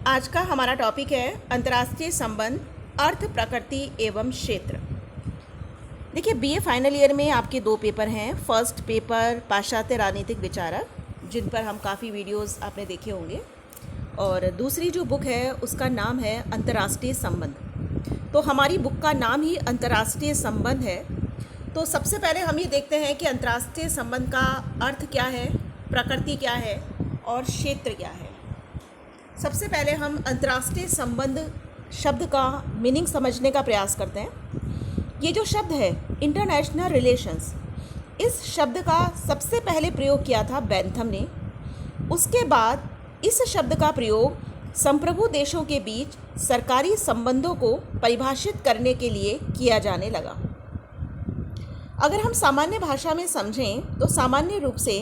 आज का हमारा टॉपिक है अंतर्राष्ट्रीय संबंध, अर्थ, प्रकृति एवं क्षेत्र। देखिए, बीए फाइनल ईयर में आपके दो पेपर हैं। फर्स्ट पेपर पाश्चात्य राजनीतिक विचारक, जिन पर हम काफ़ी वीडियोस आपने देखे होंगे, और दूसरी जो बुक है उसका नाम है अंतर्राष्ट्रीय संबंध। तो हमारी बुक का नाम ही अंतर्राष्ट्रीय संबंध है। तो सबसे पहले हम ये देखते हैं कि अंतर्राष्ट्रीय संबंध का अर्थ क्या है, प्रकृति क्या है और क्षेत्र क्या है। सबसे पहले हम अंतर्राष्ट्रीय संबंध शब्द का मीनिंग समझने का प्रयास करते हैं। ये जो शब्द है इंटरनेशनल रिलेशंस, इस शब्द का सबसे पहले प्रयोग किया था बेंथम ने। उसके बाद इस शब्द का प्रयोग संप्रभु देशों के बीच सरकारी संबंधों को परिभाषित करने के लिए किया जाने लगा। अगर हम सामान्य भाषा में समझें तो सामान्य रूप से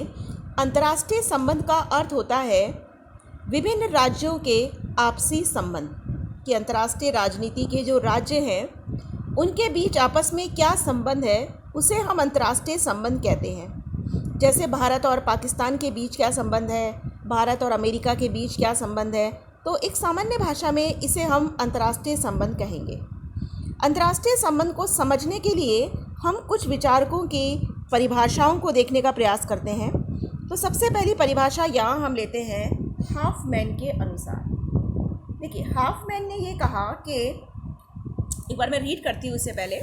अंतर्राष्ट्रीय संबंध का अर्थ होता है विभिन्न राज्यों के आपसी संबंध। कि अंतर्राष्ट्रीय राजनीति के जो राज्य हैं उनके बीच आपस में क्या संबंध है, उसे हम अंतर्राष्ट्रीय संबंध कहते हैं। जैसे भारत और पाकिस्तान के बीच क्या संबंध है, भारत और अमेरिका के बीच क्या संबंध है, तो एक सामान्य भाषा में इसे हम अंतर्राष्ट्रीय संबंध कहेंगे। अंतर्राष्ट्रीय संबंध को समझने के लिए हम कुछ विचारकों की परिभाषाओं को देखने का प्रयास करते हैं। तो सबसे पहली परिभाषा यहाँ हम लेते हैं हाफमैन के अनुसार। देखिए, हाफमैन ने ये कहा कि, एक बार मैं रीड करती हूँ इससे पहले,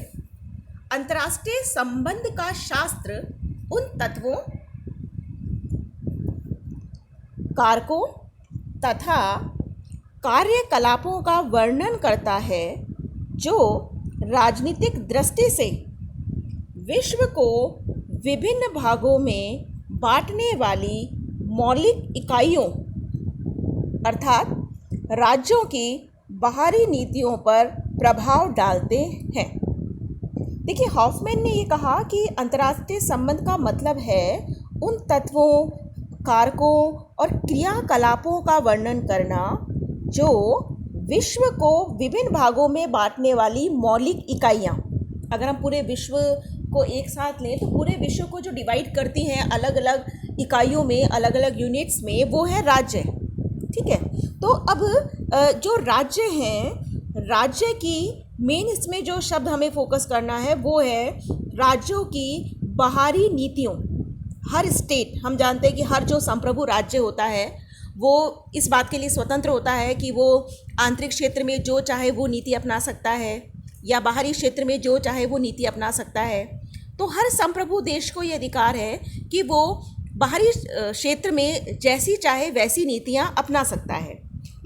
अंतर्राष्ट्रीय संबंध का शास्त्र उन तत्वों, कारकों तथा कार्यकलापों का वर्णन करता है जो राजनीतिक दृष्टि से विश्व को विभिन्न भागों में बांटने वाली मौलिक इकाइयों अर्थात राज्यों की बाहरी नीतियों पर प्रभाव डालते हैं। देखिए, हॉफमैन ने ये कहा कि अंतर्राष्ट्रीय संबंध का मतलब है उन तत्वों, कारकों और क्रियाकलापों का वर्णन करना जो विश्व को विभिन्न भागों में बांटने वाली मौलिक इकाइयाँ। अगर हम पूरे विश्व को एक साथ लें तो पूरे विश्व को जो डिवाइड करती हैं अलग अलग इकाइयों में, अलग अलग यूनिट्स में, वो है राज्य। ठीक है, तो अब जो राज्य हैं, राज्य की मेन इसमें जो शब्द हमें फोकस करना है वो है राज्यों की बाहरी नीतियों। हर स्टेट, हम जानते हैं कि हर जो संप्रभु राज्य होता है वो इस बात के लिए स्वतंत्र होता है कि वो आंतरिक क्षेत्र में जो चाहे वो नीति अपना सकता है या बाहरी क्षेत्र में जो चाहे वो नीति अपना सकता है। तो हर संप्रभु देश को ये अधिकार है कि वो बाहरी क्षेत्र में जैसी चाहे वैसी नीतियां अपना सकता है।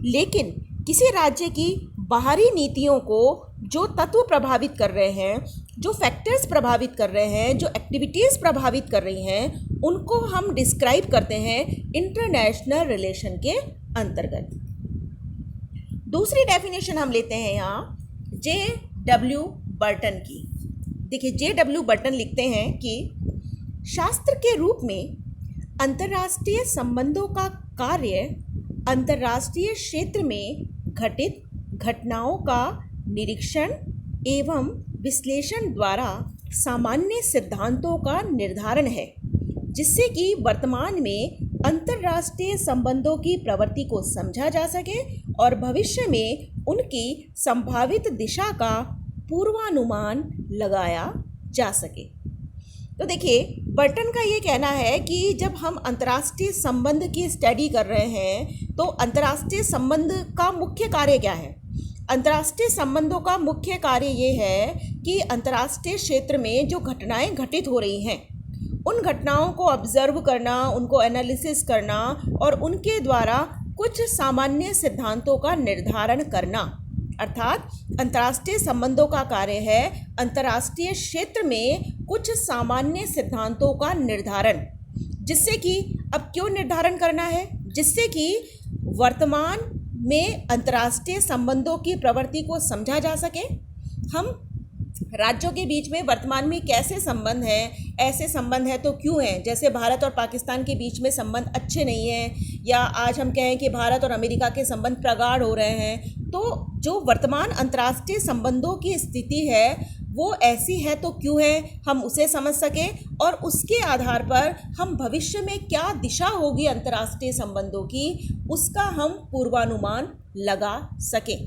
लेकिन किसी राज्य की बाहरी नीतियों को जो तत्व प्रभावित कर रहे हैं, जो फैक्टर्स प्रभावित कर रहे हैं, जो एक्टिविटीज़ प्रभावित कर रही हैं, उनको हम डिस्क्राइब करते हैं इंटरनेशनल रिलेशन के अंतर्गत। दूसरी डेफिनेशन हम लेते हैं यहाँ J.W. बर्टन की। देखिए, J.W. बर्टन लिखते हैं कि शास्त्र के रूप में अंतर्राष्ट्रीय संबंधों का कार्य अंतर्राष्ट्रीय क्षेत्र में घटित घटनाओं का निरीक्षण एवं विश्लेषण द्वारा सामान्य सिद्धांतों का निर्धारण है, जिससे कि वर्तमान में अंतर्राष्ट्रीय संबंधों की प्रवृत्ति को समझा जा सके और भविष्य में उनकी संभावित दिशा का पूर्वानुमान लगाया जा सके। तो देखिए, बर्टन का ये कहना है कि जब हम अंतर्राष्ट्रीय संबंध की स्टडी कर रहे हैं तो अंतर्राष्ट्रीय संबंध का मुख्य कार्य क्या है। अंतर्राष्ट्रीय संबंधों का मुख्य कार्य ये है कि अंतर्राष्ट्रीय क्षेत्र में जो घटनाएं घटित हो रही हैं उन घटनाओं को ऑब्जर्व करना, उनको एनालिसिस करना और उनके द्वारा कुछ सामान्य सिद्धांतों का निर्धारण करना। अर्थात अंतर्राष्ट्रीय संबंधों का कार्य है अंतर्राष्ट्रीय क्षेत्र में कुछ सामान्य सिद्धांतों का निर्धारण, जिससे कि अब क्यों निर्धारण करना है, जिससे कि वर्तमान में अंतर्राष्ट्रीय संबंधों की प्रवृत्ति को समझा जा सके। हम राज्यों के बीच में वर्तमान में कैसे संबंध हैं, ऐसे संबंध है तो क्यों हैं। जैसे भारत और पाकिस्तान के बीच में संबंध अच्छे नहीं हैं, या आज हम कहें कि भारत और अमेरिका के संबंध प्रगाढ़ हो रहे हैं, तो जो वर्तमान अंतर्राष्ट्रीय संबंधों की स्थिति है वो ऐसी है तो क्यों है, हम उसे समझ सकें और उसके आधार पर हम भविष्य में क्या दिशा होगी अंतर्राष्ट्रीय संबंधों की, उसका हम पूर्वानुमान लगा सकें।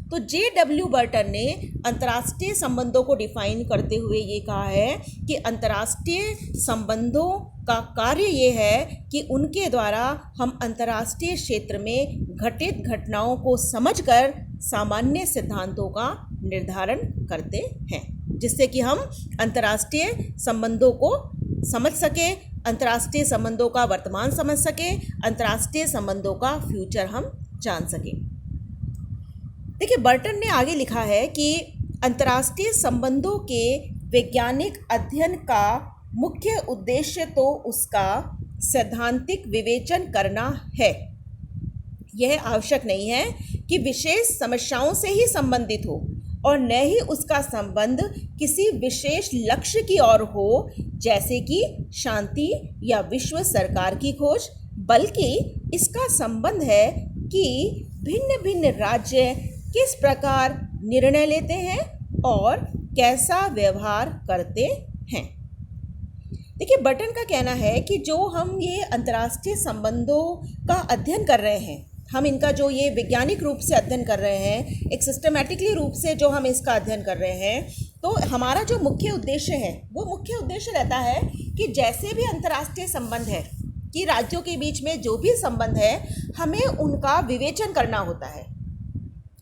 तो जे.डब्ल्यू. बर्टन ने अंतर्राष्ट्रीय संबंधों को डिफाइन करते हुए ये कहा है कि अंतर्राष्ट्रीय संबंधों का कार्य ये है कि उनके द्वारा हम अंतर्राष्ट्रीय क्षेत्र में घटित घटनाओं को समझकर सामान्य सिद्धांतों का निर्धारण करते हैं, जिससे कि हम अंतर्राष्ट्रीय संबंधों को समझ सके, अंतर्राष्ट्रीय संबंधों का वर्तमान समझ सके, अंतर्राष्ट्रीय संबंधों का फ्यूचर हम जान सकें। देखिए, बर्टन ने आगे लिखा है कि अंतर्राष्ट्रीय संबंधों के वैज्ञानिक अध्ययन का मुख्य उद्देश्य तो उसका सैद्धांतिक विवेचन करना है। यह आवश्यक नहीं है कि विशेष समस्याओं से ही संबंधित हो और न ही उसका संबंध किसी विशेष लक्ष्य की ओर हो, जैसे कि शांति या विश्व सरकार की खोज, बल्कि इसका संबंध है कि भिन्न भिन्न राज्य किस प्रकार निर्णय लेते हैं और कैसा व्यवहार करते हैं। देखिए, बर्टन का कहना है कि जो हम ये अंतर्राष्ट्रीय संबंधों का अध्ययन कर रहे हैं, हम इनका जो ये वैज्ञानिक रूप से अध्ययन कर रहे हैं, एक सिस्टमेटिकली रूप से जो हम इसका अध्ययन कर रहे हैं, तो हमारा जो मुख्य उद्देश्य है वो मुख्य उद्देश्य रहता है कि जैसे भी अंतर्राष्ट्रीय संबंध है, कि राज्यों के बीच में जो भी संबंध है, हमें उनका विवेचन करना होता है।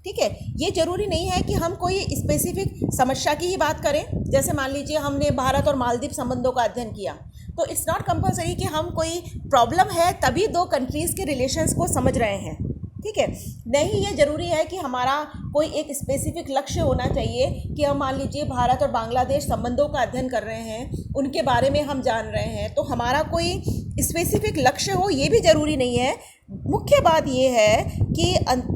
ठीक है, ये जरूरी नहीं है कि हम कोई स्पेसिफिक समस्या की ही बात करें। जैसे मान लीजिए हमने भारत और मालदीव संबंधों का अध्ययन किया, तो इट्स नॉट कंपल्सरी कि हम कोई प्रॉब्लम है तभी दो कंट्रीज़ के रिलेशंस को समझ रहे हैं। ठीक है, नहीं, ये ज़रूरी है कि हमारा कोई एक स्पेसिफिक लक्ष्य होना चाहिए कि हम मान लीजिए भारत और बांग्लादेश संबंधों का अध्ययन कर रहे हैं, उनके बारे में हम जान रहे हैं, तो हमारा कोई स्पेसिफिक लक्ष्य हो ये भी ज़रूरी नहीं है। मुख्य बात ये है कि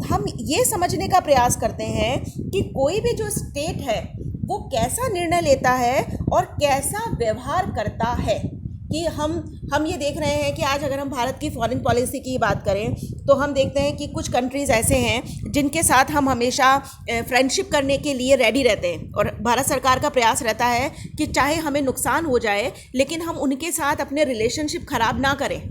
हम ये समझने का प्रयास करते हैं कि कोई भी जो स्टेट है वो कैसा निर्णय लेता है और कैसा व्यवहार करता है। कि हम ये देख रहे हैं कि आज अगर हम भारत की फॉरेन पॉलिसी की बात करें तो हम देखते हैं कि कुछ कंट्रीज़ ऐसे हैं जिनके साथ हम हमेशा फ्रेंडशिप करने के लिए रेडी रहते हैं, और भारत सरकार का प्रयास रहता है कि चाहे हमें नुकसान हो जाए लेकिन हम उनके साथ अपने रिलेशनशिप ख़राब ना करें।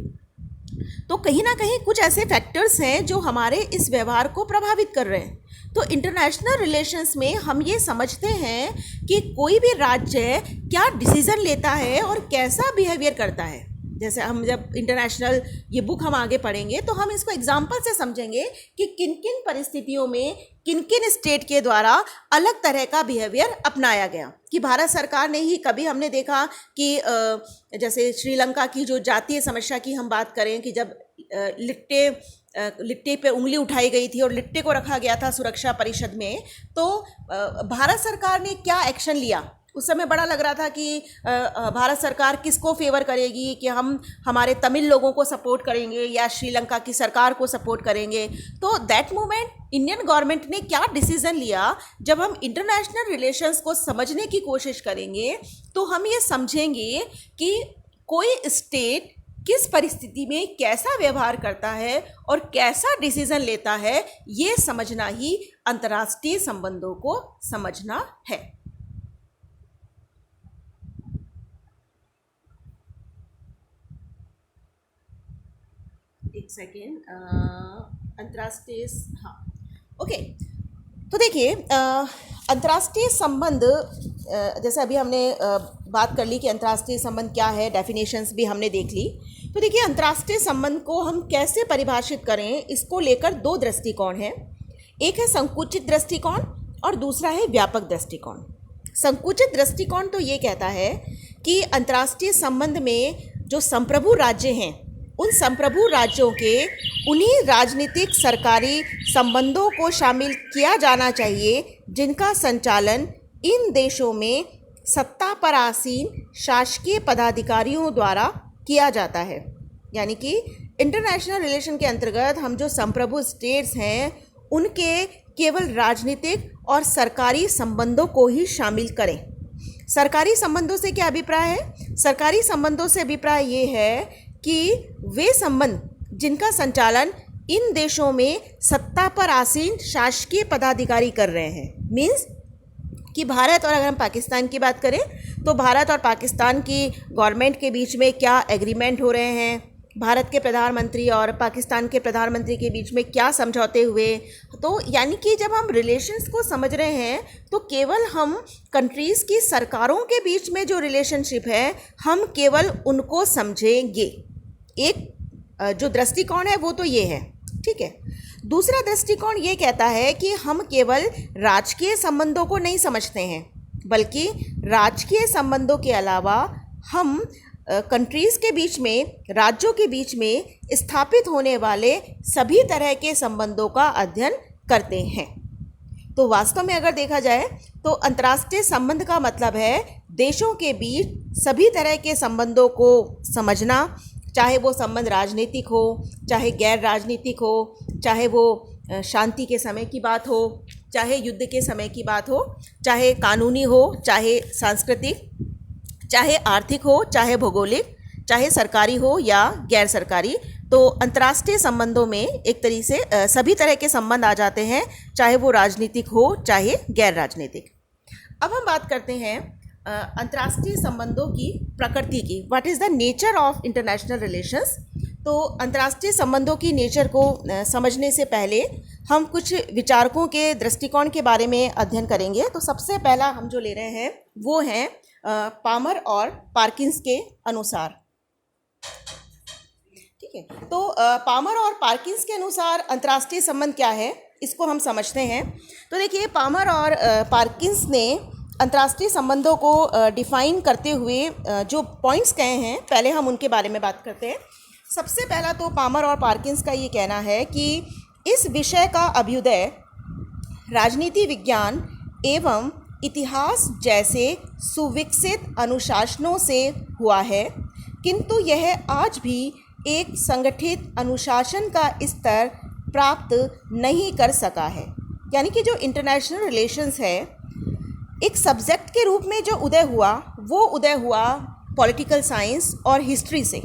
तो कहीं ना कहीं कुछ ऐसे फैक्टर्स हैं जो हमारे इस व्यवहार को प्रभावित कर रहे हैं। तो इंटरनेशनल रिलेशंस में हम ये समझते हैं कि कोई भी राज्य क्या डिसीज़न लेता है और कैसा बिहेवियर करता है। जैसे हम जब इंटरनेशनल ये बुक हम आगे पढ़ेंगे तो हम इसको एग्जाम्पल से समझेंगे कि किन किन परिस्थितियों में किन किन स्टेट के द्वारा अलग तरह का बिहेवियर अपनाया गया। कि भारत सरकार ने ही कभी हमने देखा कि जैसे श्रीलंका की जो जातीय समस्या की हम बात करें कि जब लिट्टे पे उंगली उठाई गई थी और लिट्टे को रखा गया था सुरक्षा परिषद में, तो भारत सरकार ने क्या एक्शन लिया। उस समय बड़ा लग रहा था कि भारत सरकार किसको फेवर करेगी, कि हम हमारे तमिल लोगों को सपोर्ट करेंगे या श्रीलंका की सरकार को सपोर्ट करेंगे। तो दैट मोमेंट इंडियन गवर्नमेंट ने क्या डिसीज़न लिया, जब हम इंटरनेशनल रिलेशंस को समझने की कोशिश करेंगे तो हम ये समझेंगे कि कोई स्टेट किस परिस्थिति में कैसा व्यवहार करता है और कैसा डिसीज़न लेता है, ये समझना ही अंतर्राष्ट्रीय संबंधों को समझना है। एक सेकेंड, अंतर्राष्ट्रीय, हाँ, ओके। तो देखिए, अंतर्राष्ट्रीय संबंध, जैसे अभी हमने बात कर ली कि अंतर्राष्ट्रीय संबंध क्या है, डेफिनेशंस भी हमने देख ली। तो देखिए, अंतर्राष्ट्रीय संबंध को हम कैसे परिभाषित करें, इसको लेकर दो दृष्टिकोण हैं। एक है संकुचित दृष्टिकोण और दूसरा है व्यापक दृष्टिकोण। संकुचित दृष्टिकोण तो ये कहता है कि अंतर्राष्ट्रीय संबंध में जो संप्रभु राज्य हैं, उन संप्रभु राज्यों के उन्हीं राजनीतिक सरकारी संबंधों को शामिल किया जाना चाहिए जिनका संचालन इन देशों में सत्ता पर आसीन शासकीय पदाधिकारियों द्वारा किया जाता है। यानी कि इंटरनेशनल रिलेशन के अंतर्गत हम जो संप्रभु स्टेट्स हैं उनके केवल राजनीतिक और सरकारी संबंधों को ही शामिल करें। सरकारी संबंधों से क्या अभिप्राय है? सरकारी संबंधों से अभिप्राय ये है कि वे संबंध जिनका संचालन इन देशों में सत्ता पर आसीन शासकीय पदाधिकारी कर रहे हैं। मीन्स कि भारत और अगर हम पाकिस्तान की बात करें तो भारत और पाकिस्तान की गवर्नमेंट के बीच में क्या एग्रीमेंट हो रहे हैं, भारत के प्रधानमंत्री और पाकिस्तान के प्रधानमंत्री के बीच में क्या समझौते हुए। तो यानी कि जब हम रिलेशंस को समझ रहे हैं तो केवल हम कंट्रीज़ की सरकारों के बीच में जो रिलेशनशिप है हम केवल उनको समझेंगे। एक जो दृष्टिकोण है वो तो ये है, ठीक है। दूसरा दृष्टिकोण ये कहता है कि हम केवल राजकीय संबंधों को नहीं समझते हैं, बल्कि राजकीय संबंधों के अलावा हम कंट्रीज़ के बीच में, राज्यों के बीच में स्थापित होने वाले सभी तरह के संबंधों का अध्ययन करते हैं। तो वास्तव में अगर देखा जाए तो अंतर्राष्ट्रीय संबंध का मतलब है देशों के बीच सभी तरह के संबंधों को समझना, चाहे वो संबंध राजनीतिक हो, चाहे गैर राजनीतिक हो, चाहे वो शांति के समय की बात हो, चाहे युद्ध के समय की बात हो, चाहे कानूनी हो, चाहे सांस्कृतिक, चाहे आर्थिक हो, चाहे भौगोलिक, चाहे सरकारी हो या गैर सरकारी। तो अंतर्राष्ट्रीय संबंधों में एक तरीके से सभी तरह के संबंध आ जाते हैं, चाहे वो राजनीतिक हो चाहे गैर राजनीतिक। अब हम बात करते हैं अंतर्राष्ट्रीय संबंधों की प्रकृति की। What is the nature of international relations. तो अंतर्राष्ट्रीय संबंधों की नेचर को समझने से पहले हम कुछ विचारकों के दृष्टिकोण के बारे में अध्ययन करेंगे। तो सबसे पहला हम जो ले रहे हैं वो हैं पामर और पार्किंस के अनुसार, ठीक है। तो पामर और पार्किंस के अनुसार अंतर्राष्ट्रीय संबंध क्या है इसको हम समझते हैं। तो देखिए, पामर और पार्किंस ने अंतर्राष्ट्रीय संबंधों को डिफाइन करते हुए जो पॉइंट्स कहे हैं, पहले हम उनके बारे में बात करते हैं। सबसे पहला तो पामर और पार्किंस का ये कहना है कि इस विषय का अभ्युदय राजनीति विज्ञान एवं इतिहास जैसे सुविकसित अनुशासनों से हुआ है, किंतु यह आज भी एक संगठित अनुशासन का स्तर प्राप्त नहीं कर सका है। यानी कि जो इंटरनेशनल रिलेशंस है, एक सब्जेक्ट के रूप में जो उदय हुआ वो उदय हुआ पॉलिटिकल साइंस और हिस्ट्री से,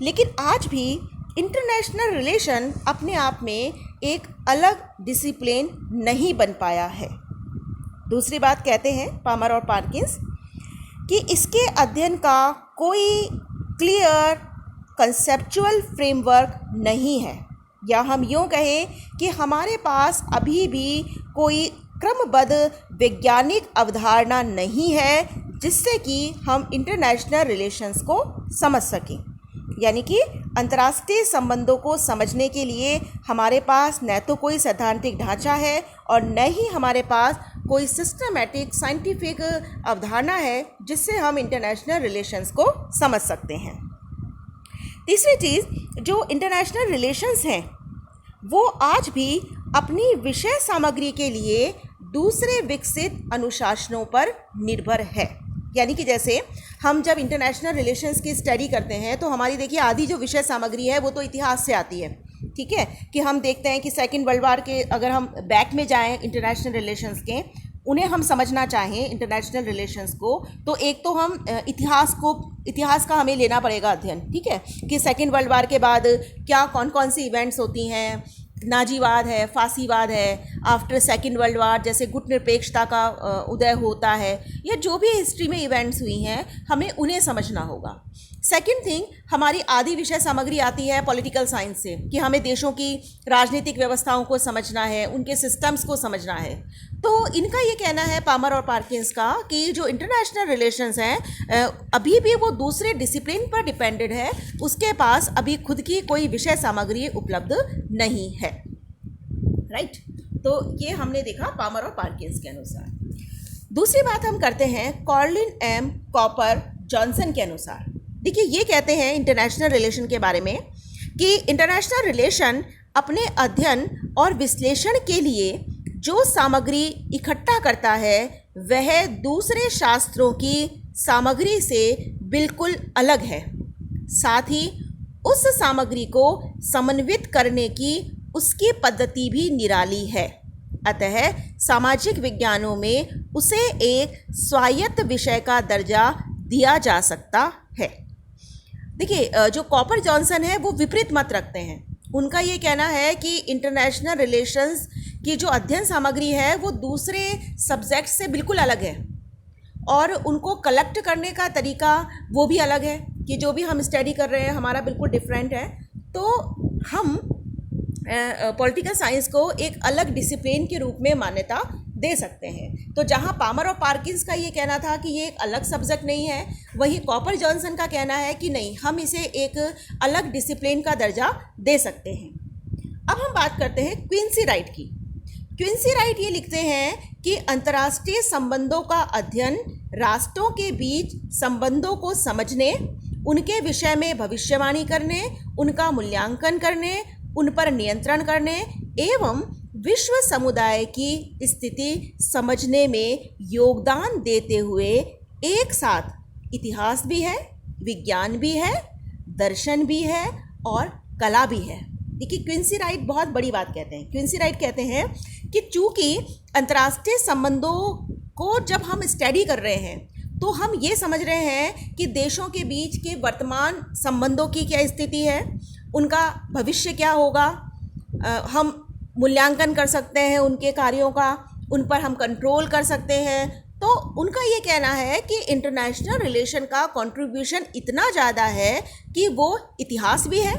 लेकिन आज भी इंटरनेशनल रिलेशन अपने आप में एक अलग डिसिप्लिन नहीं बन पाया है। दूसरी बात कहते हैं पामर और पार्किंस कि इसके अध्ययन का कोई क्लियर कंसेप्चुअल फ्रेमवर्क नहीं है, या हम यूँ कहें कि हमारे पास अभी भी कोई क्रमबद्ध वैज्ञानिक अवधारणा नहीं है जिससे कि हम इंटरनेशनल रिलेशंस को समझ सकें। यानी कि अंतर्राष्ट्रीय संबंधों को समझने के लिए हमारे पास न तो कोई सैद्धांतिक ढांचा है और न ही हमारे पास कोई सिस्टमैटिक साइंटिफिक अवधारणा है जिससे हम इंटरनेशनल रिलेशंस को समझ सकते हैं। तीसरी चीज़, जो इंटरनेशनल रिलेशंस हैं वो आज भी अपनी विषय सामग्री के लिए दूसरे विकसित अनुशासनों पर निर्भर है। यानी कि जैसे हम जब इंटरनेशनल रिलेशंस की स्टडी करते हैं तो हमारी देखिए आधी जो विषय सामग्री है वो तो इतिहास से आती है, ठीक है। कि हम देखते हैं कि सेकेंड वर्ल्ड वार के अगर हम बैक में जाएं इंटरनेशनल रिलेशंस के, उन्हें हम समझना चाहें इंटरनेशनल रिलेशंस को, तो एक तो हम इतिहास का हमें लेना पड़ेगा अध्ययन, ठीक है। कि सेकेंड वर्ल्ड वार के बाद क्या कौन कौन सी इवेंट्स होती हैं, नाजीवाद है, फांसीवाद है, आफ्टर सेकेंड वर्ल्ड वार जैसे गुटनिरपेक्षता का उदय होता है, या जो भी हिस्ट्री में इवेंट्स हुई हैं हमें उन्हें समझना होगा। सेकेंड थिंग, हमारी आधी विषय सामग्री आती है पॉलिटिकल साइंस से, कि हमें देशों की राजनीतिक व्यवस्थाओं को समझना है, उनके सिस्टम्स को समझना है। तो इनका ये कहना है पामर और पार्किंस का कि जो इंटरनेशनल रिलेशंस हैं अभी भी वो दूसरे डिसिप्लिन पर डिपेंडेड है, उसके पास अभी खुद की कोई विषय सामग्री उपलब्ध नहीं है, राइट। तो ये हमने देखा पामर और पार्किंस के अनुसार। दूसरी बात हम करते हैं कॉर्लिन एम कॉपर जॉनसन के अनुसार। देखिए, ये कहते हैं इंटरनेशनल रिलेशन के बारे में कि इंटरनेशनल रिलेशन अपने अध्ययन और विश्लेषण के लिए जो सामग्री इकट्ठा करता है वह दूसरे शास्त्रों की सामग्री से बिल्कुल अलग है। साथ ही उस सामग्री को समन्वित करने की उसकी पद्धति भी निराली है। अतः सामाजिक विज्ञानों में उसे एक स्वायत्त विषय का दर्जा दिया जा सकता है। देखिए, जो कॉपर जॉनसन है वो विपरीत मत रखते हैं। उनका ये कहना है कि इंटरनेशनल रिलेशंस की जो अध्ययन सामग्री है वो दूसरे सब्जेक्ट से बिल्कुल अलग है और उनको कलेक्ट करने का तरीका वो भी अलग है। कि जो भी हम स्टडी कर रहे हैं हमारा बिल्कुल डिफरेंट है, तो हम पॉलिटिकल साइंस को एक अलग डिसिप्लिन के रूप में मान्यता दे सकते हैं। तो जहाँ पामर और पार्किंस का ये कहना था कि ये एक अलग सब्जेक्ट नहीं है, वहीं कॉपर जॉनसन का कहना है कि नहीं, हम इसे एक अलग डिसिप्लिन का दर्जा दे सकते हैं। अब हम बात करते हैं क्विंसी राइट की। क्विंसी राइट ये लिखते हैं कि अंतर्राष्ट्रीय संबंधों का अध्ययन राष्ट्रों के बीच संबंधों को समझने, उनके विषय में भविष्यवाणी करने, उनका मूल्यांकन करने, उन पर नियंत्रण करने एवं विश्व समुदाय की स्थिति समझने में योगदान देते हुए एक साथ इतिहास भी है, विज्ञान भी है, दर्शन भी है और कला भी है। देखिए, क्विंसी राइट बहुत बड़ी बात कहते हैं। क्विंसी राइट कहते हैं कि चूंकि अंतर्राष्ट्रीय संबंधों को जब हम स्टडी कर रहे हैं तो हम ये समझ रहे हैं कि देशों के बीच के वर्तमान संबंधों की क्या स्थिति है, उनका भविष्य क्या होगा, हम मूल्यांकन कर सकते हैं उनके कार्यों का, उन पर हम कंट्रोल कर सकते हैं। तो उनका ये कहना है कि इंटरनेशनल रिलेशन का कंट्रीब्यूशन इतना ज़्यादा है कि वो इतिहास भी है,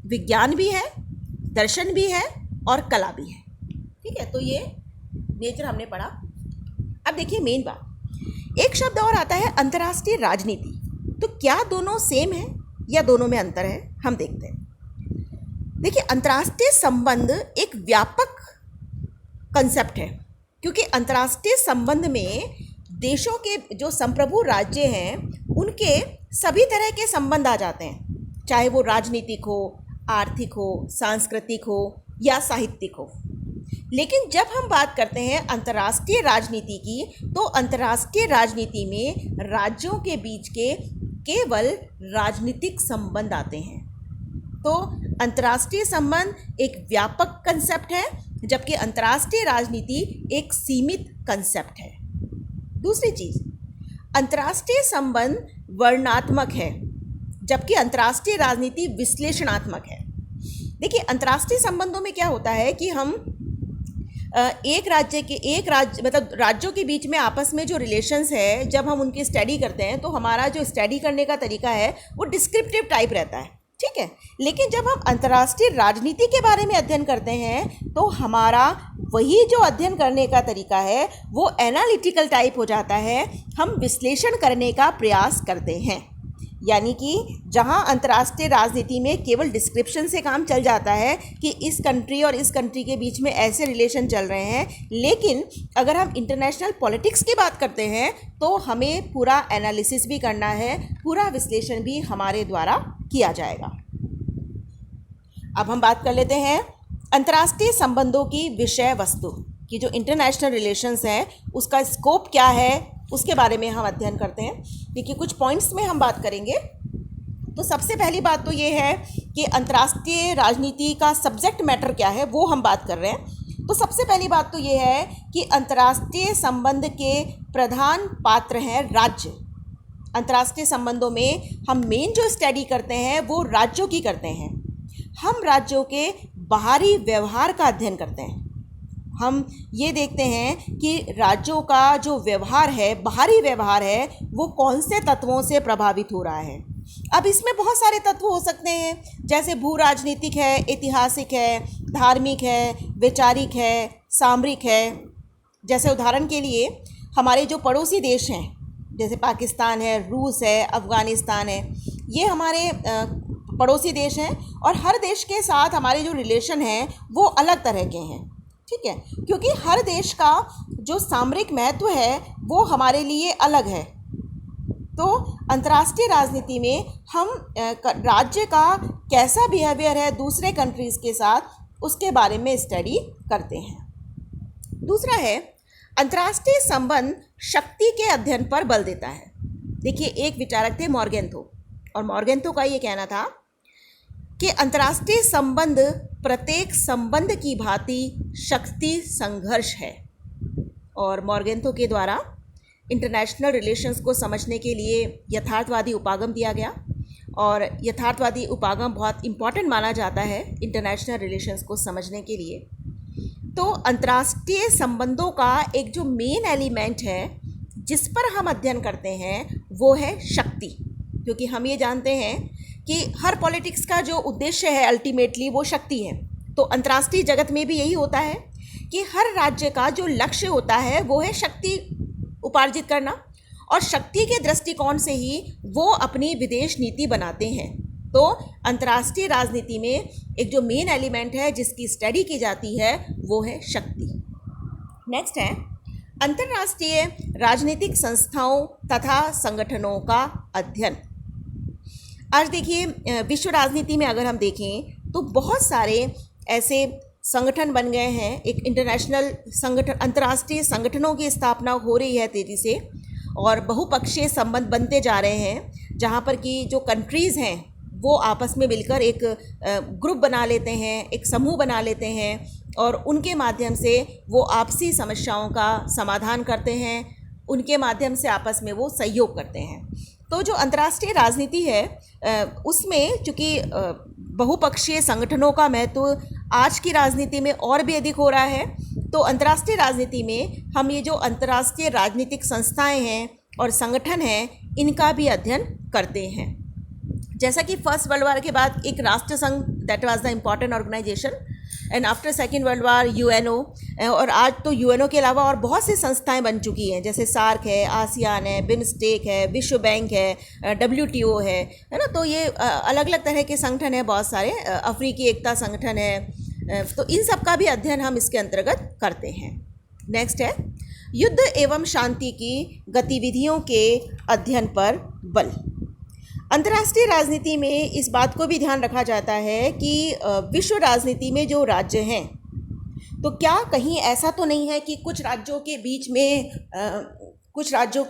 विज्ञान भी है, दर्शन भी है और कला भी है। ठीक है, तो ये नेचर हमने पढ़ा। अब देखिए मेन बात, एक शब्द और आता है अंतर्राष्ट्रीय राजनीति। तो क्या दोनों सेम है या दोनों में अंतर है, हम देखते हैं। देखिए, अंतर्राष्ट्रीय संबंध एक व्यापक कंसेप्ट है, क्योंकि अंतर्राष्ट्रीय संबंध में देशों के जो संप्रभु राज्य हैं उनके सभी तरह के संबंध आ जाते हैं, चाहे वो राजनीतिक हो, आर्थिक हो, सांस्कृतिक हो या साहित्यिक हो। लेकिन जब हम बात करते हैं अंतर्राष्ट्रीय राजनीति की, तो अंतर्राष्ट्रीय राजनीति में राज्यों के बीच के केवल राजनीतिक संबंध आते हैं। तो अंतर्राष्ट्रीय संबंध एक व्यापक कंसेप्ट है, जबकि अंतर्राष्ट्रीय राजनीति एक सीमित कंसेप्ट है। दूसरी चीज़, अंतर्राष्ट्रीय संबंध वर्णनात्मक है, जबकि अंतर्राष्ट्रीय राजनीति विश्लेषणात्मक है। देखिए, अंतर्राष्ट्रीय संबंधों में क्या होता है कि हम एक राज्य मतलब राज्यों के बीच में आपस में जो रिलेशंस है, जब हम उनकी स्टडी करते हैं तो हमारा जो स्टडी करने का तरीका है वो डिस्क्रिप्टिव टाइप रहता है। ठीक है, लेकिन जब हम अंतर्राष्ट्रीय राजनीति के बारे में अध्ययन करते हैं तो हमारा वही जो अध्ययन करने का तरीका है वो एनालिटिकल टाइप हो जाता है। हम विश्लेषण करने का प्रयास करते हैं, यानी कि जहां अंतर्राष्ट्रीय राजनीति में केवल डिस्क्रिप्शन से काम चल जाता है कि इस कंट्री और इस कंट्री के बीच में ऐसे रिलेशन चल रहे हैं, लेकिन अगर हम इंटरनेशनल पॉलिटिक्स की बात करते हैं तो हमें पूरा एनालिसिस भी करना है, पूरा विश्लेषण भी हमारे द्वारा किया जाएगा। अब हम बात कर लेते हैं अंतर्राष्ट्रीय संबंधों की विषय वस्तु की। जो इंटरनेशनल रिलेशंस हैं उसका स्कोप क्या है, उसके बारे में हम अध्ययन करते हैं। देखिए, कुछ पॉइंट्स में हम बात करेंगे। तो सबसे पहली बात तो ये है कि अंतर्राष्ट्रीय राजनीति का सब्जेक्ट मैटर क्या है, वो हम बात कर रहे हैं। तो सबसे पहली बात तो ये है कि अंतर्राष्ट्रीय संबंध के प्रधान पात्र हैं राज्य। अंतर्राष्ट्रीय संबंधों में हम मेन जो स्टडी करते हैं वो राज्यों की करते हैं। हम राज्यों के बाहरी व्यवहार का अध्ययन करते हैं। हम ये देखते हैं कि राज्यों का जो व्यवहार है, बाहरी व्यवहार है, वो कौन से तत्वों से प्रभावित हो रहा है। अब इसमें बहुत सारे तत्व हो सकते हैं, जैसे भू राजनीतिक है, ऐतिहासिक है, धार्मिक है, वैचारिक है, सामरिक है। जैसे उदाहरण के लिए हमारे जो पड़ोसी देश हैं, जैसे पाकिस्तान है, रूस है, अफ़गानिस्तान है, ये हमारे पड़ोसी देश हैं और हर देश के साथ हमारे जो रिलेशन हैं वो अलग तरह के हैं। ठीक है, क्योंकि हर देश का जो सामरिक महत्व है वो हमारे लिए अलग है। तो अंतर्राष्ट्रीय राजनीति में हम राज्य का कैसा बिहेवियर है दूसरे कंट्रीज़ के साथ, उसके बारे में स्टडी करते हैं। दूसरा है, अंतर्राष्ट्रीय संबंध शक्ति के अध्ययन पर बल देता है। देखिए, एक विचारक थे मॉर्गेंथो, और मॉर्गेंथो का ये कहना था कि अंतर्राष्ट्रीय संबंध प्रत्येक संबंध की भांति शक्ति संघर्ष है। और मॉर्गेंथो के द्वारा इंटरनेशनल रिलेशंस को समझने के लिए यथार्थवादी उपागम दिया गया, और यथार्थवादी उपागम बहुत इम्पॉर्टेंट माना जाता है इंटरनेशनल रिलेशंस को समझने के लिए। तो अंतर्राष्ट्रीय संबंधों का एक जो मेन एलिमेंट है जिस पर हम अध्ययन करते हैं वो है शक्ति। क्योंकि हम ये जानते हैं कि हर पॉलिटिक्स का जो उद्देश्य है अल्टीमेटली वो शक्ति है। तो अंतर्राष्ट्रीय जगत में भी यही होता है कि हर राज्य का जो लक्ष्य होता है वो है शक्ति उपार्जित करना, और शक्ति के दृष्टिकोण से ही वो अपनी विदेश नीति बनाते हैं। तो अंतर्राष्ट्रीय राजनीति में एक जो मेन एलिमेंट है जिसकी स्टडी की जाती है वो है शक्ति। नेक्स्ट है अंतर्राष्ट्रीय राजनीतिक संस्थाओं तथा संगठनों का अध्ययन। आज देखिए विश्व राजनीति में अगर हम देखें तो बहुत सारे ऐसे संगठन बन गए हैं। एक इंटरनेशनल संगठन, अंतर्राष्ट्रीय संगठनों की स्थापना हो रही है तेज़ी से, और बहुपक्षीय संबंध बनते जा रहे हैं, जहाँ पर कि जो कंट्रीज़ हैं वो आपस में मिलकर एक ग्रुप बना लेते हैं, एक समूह बना लेते हैं, और उनके माध्यम से वो आपसी समस्याओं का समाधान करते हैं, उनके माध्यम से आपस में वो सहयोग करते हैं। तो जो अंतर्राष्ट्रीय राजनीति है उसमें चूँकि बहुपक्षीय संगठनों का महत्व आज की राजनीति में और भी अधिक हो रहा है, तो अंतर्राष्ट्रीय राजनीति में हम ये जो अंतर्राष्ट्रीय राजनीतिक संस्थाएं हैं और संगठन हैं इनका भी अध्ययन करते हैं। जैसा कि फर्स्ट वर्ल्ड वॉर के बाद एक राष्ट्र संघ, that was the important organization, and after second world war UNO, और आज तो यूएनओ के अलावा और बहुत सी संस्थाएं बन चुकी हैं, जैसे सार्क है, आसियान है, बिम्स्टेक है, विश्व बैंक है, डब्ल्यूटीओ है ना। तो ये अलग अलग तरह के संगठन हैं बहुत सारे, अफ्रीकी एकता संगठन है। तो इन सब का भी अध्ययन हम इसके अंतर्गत करते हैं। नेक्स्ट है युद्ध एवं शांति की गतिविधियों के अध्ययन पर बल। अंतर्राष्ट्रीय राजनीति में इस बात को भी ध्यान रखा जाता है कि विश्व राजनीति में जो राज्य हैं, तो क्या कहीं ऐसा तो नहीं है कि कुछ राज्यों के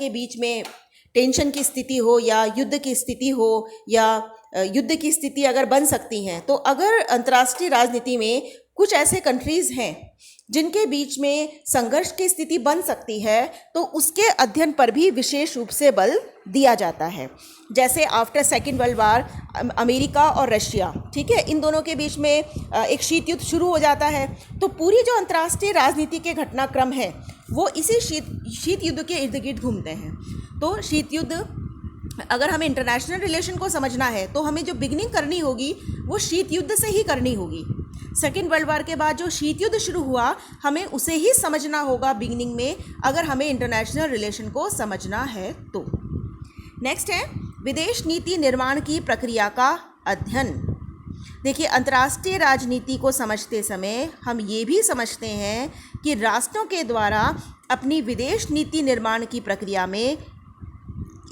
बीच में टेंशन की स्थिति हो या युद्ध की स्थिति हो, या युद्ध की स्थिति अगर बन सकती हैं, तो अगर अंतर्राष्ट्रीय राजनीति में कुछ ऐसे कंट्रीज़ हैं जिनके बीच में संघर्ष की स्थिति बन सकती है, तो उसके अध्ययन पर भी विशेष रूप से बल दिया जाता है। जैसे after second world war America और रशिया, ठीक है, इन दोनों के बीच में एक शीत युद्ध शुरू हो जाता है। तो पूरी जो अंतर्राष्ट्रीय राजनीति के घटनाक्रम है वो इसी शीत युद्ध के इर्द गिर्द घूमते हैं। तो शीत युद्ध, अगर हमें इंटरनेशनल रिलेशन को समझना है तो हमें जो बिगनिंग करनी होगी वो शीत युद्ध से ही करनी होगी। सेकेंड वर्ल्ड वॉर के बाद जो शीत युद्ध शुरू हुआ हमें उसे ही समझना होगा बिगनिंग में, अगर हमें इंटरनेशनल रिलेशन को समझना है तो। नेक्स्ट है विदेश नीति निर्माण की प्रक्रिया का अध्ययन। देखिए अंतर्राष्ट्रीय राजनीति को समझते समय हम ये भी समझते हैं कि राष्ट्रों के द्वारा अपनी विदेश नीति निर्माण की प्रक्रिया में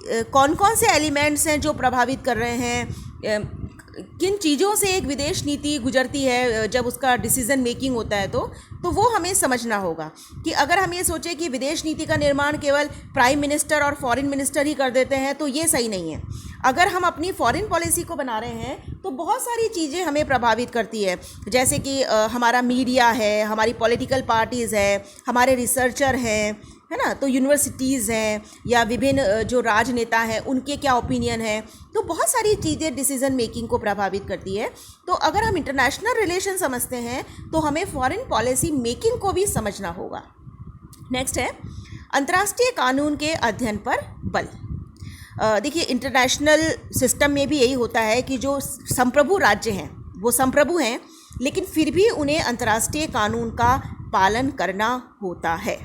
कौन कौन से एलिमेंट्स हैं जो प्रभावित कर रहे हैं, किन चीज़ों से एक विदेश नीति गुजरती है जब उसका डिसीजन मेकिंग होता है, तो वो हमें समझना होगा। कि अगर हम ये सोचें कि विदेश नीति का निर्माण केवल प्राइम मिनिस्टर और फॉरेन मिनिस्टर ही कर देते हैं तो ये सही नहीं है। अगर हम अपनी फॉरेन पॉलिसी को बना रहे हैं तो बहुत सारी चीज़ें हमें प्रभावित करती है, जैसे कि हमारा मीडिया है, हमारी पॉलिटिकल पार्टीज़ है, हमारे रिसर्चर हैं, है ना, तो यूनिवर्सिटीज़ हैं, या विभिन्न जो राजनेता हैं उनके क्या ओपिनियन है। तो बहुत सारी चीज़ें डिसीजन मेकिंग को प्रभावित करती है। तो अगर हम इंटरनेशनल रिलेशन समझते हैं तो हमें फॉरेन पॉलिसी मेकिंग को भी समझना होगा। नेक्स्ट है अंतर्राष्ट्रीय कानून के अध्ययन पर बल। देखिए इंटरनेशनल सिस्टम में भी यही होता है कि जो संप्रभु राज्य हैं वो संप्रभु हैं, लेकिन फिर भी उन्हें अंतर्राष्ट्रीय कानून का पालन करना होता है।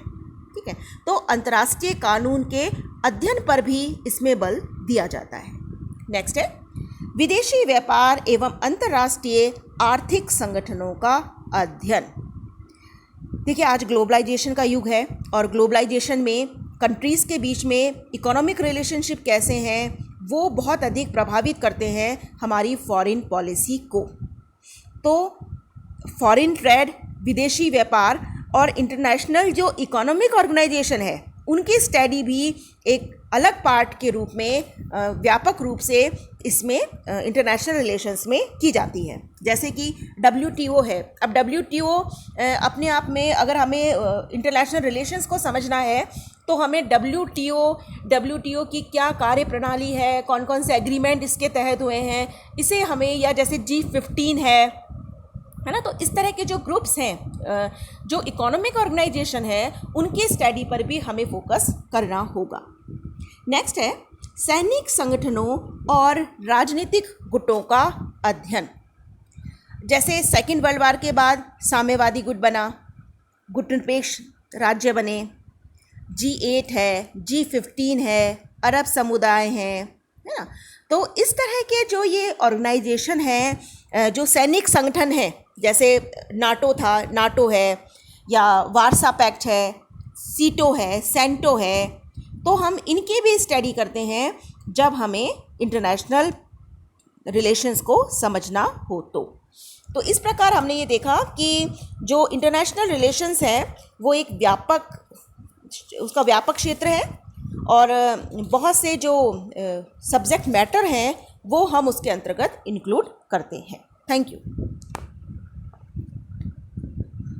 ठीक है, तो अंतर्राष्ट्रीय कानून के अध्ययन पर भी इसमें बल दिया जाता है। नेक्स्ट है विदेशी व्यापार एवं अंतर्राष्ट्रीय आर्थिक संगठनों का अध्ययन। देखिए आज ग्लोबलाइजेशन का युग है, और ग्लोबलाइजेशन में कंट्रीज़ के बीच में इकोनॉमिक रिलेशनशिप कैसे हैं वो बहुत अधिक प्रभावित करते हैं हमारी फॉरेन पॉलिसी को। तो फॉरेन ट्रेड, विदेशी व्यापार और इंटरनेशनल जो इकोनॉमिक ऑर्गेनाइजेशन है उनकी स्टडी भी एक अलग पार्ट के रूप में व्यापक रूप से इसमें इंटरनेशनल रिलेशंस में की जाती है। जैसे कि WTO है। अब WTO अपने आप में अगर हमें इंटरनेशनल रिलेशंस को समझना है तो हमें WTO की क्या कार्य प्रणाली है, कौन कौन से एग्रीमेंट इसके तहत हुए हैं, इसे हमें, या जैसे G15 है ना, तो इस तरह के जो ग्रुप्स हैं, जो इकोनॉमिक ऑर्गेनाइजेशन है, उनकी स्टडी पर भी हमें फोकस करना होगा। नेक्स्ट है सैनिक संगठनों और राजनीतिक गुटों का अध्ययन। जैसे सेकेंड वर्ल्ड वॉर के बाद साम्यवादी गुट बना, गुटनिरपेक्ष राज्य बने, G8 है, G15 है, अरब समुदाय हैं, है ना। तो इस तरह के जो ये ऑर्गेनाइजेशन हैं, जो सैनिक संगठन हैं, जैसे नाटो है, या वार्सा पैक्ट है, सीटो है, सेंटो है, तो हम इनकी भी स्टडी करते हैं जब हमें इंटरनेशनल रिलेशंस को समझना हो तो इस प्रकार हमने ये देखा कि जो इंटरनेशनल रिलेशंस है वो एक उसका व्यापक क्षेत्र है और बहुत से जो सब्जेक्ट मैटर हैं वो हम उसके अंतर्गत इंक्लूड करते हैं। Thank you.